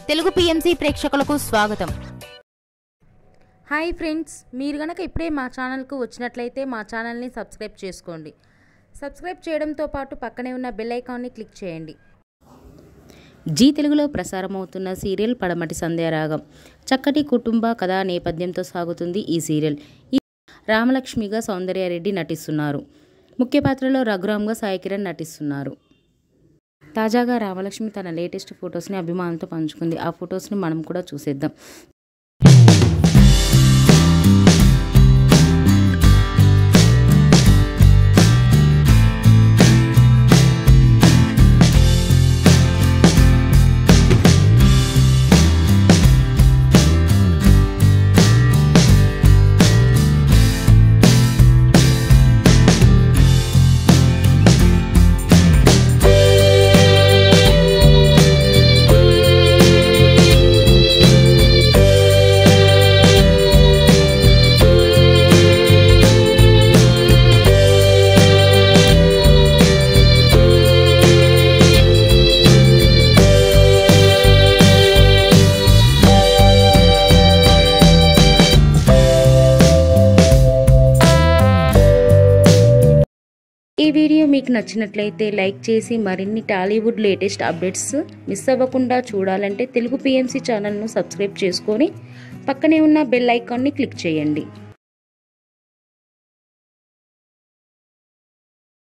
Telugu PMC ప్రేక్షకులకు స్వాగతం. Hi friends, మీరు గనక ఇప్పుడే మా ఛానల్కు వచ్చినట్లయితే మా ఛానల్ని సబ్స్క్రైబ్ చేసుకోండి. సబ్స్క్రైబ్ చేయడంతో పాటు పక్కనే ఉన్న బెల్ ఐకాన్ని క్లిక్ చేయండి. జీ తెలుగులో ప్రసారమవుతున్న సీరియల్ పడమటి సంధ్యారాగం. చక్కటి కుటుంబ కథా నేపథ్యంతో సాగుతుంది ఈ సీరియల్. రామలక్ష్మిగా సౌందర్యారెడ్డి నటిస్తున్నారు. ముఖ్య పాత్రలో రఘురామ్గా సాయి కిరణ్ నటిస్తున్నారు. తాజాగా రామలక్ష్మి తన లేటెస్ట్ ఫొటోస్ని అభిమానులతో పంచుకుంది. ఆ ఫొటోస్ని మనం కూడా చూసేద్దాం. ఈ వీడియో మీకు నచ్చినట్లయితే లైక్ చేసి మరిన్ని టాలీవుడ్ లేటెస్ట్ అప్డేట్స్ మిస్ అవ్వకుండా చూడాలంటే తెలుగు పిఎంసి ఛానల్ను సబ్స్క్రైబ్ చేసుకొని పక్కనే ఉన్న బెల్ ఐకాన్ని క్లిక్ చేయండి.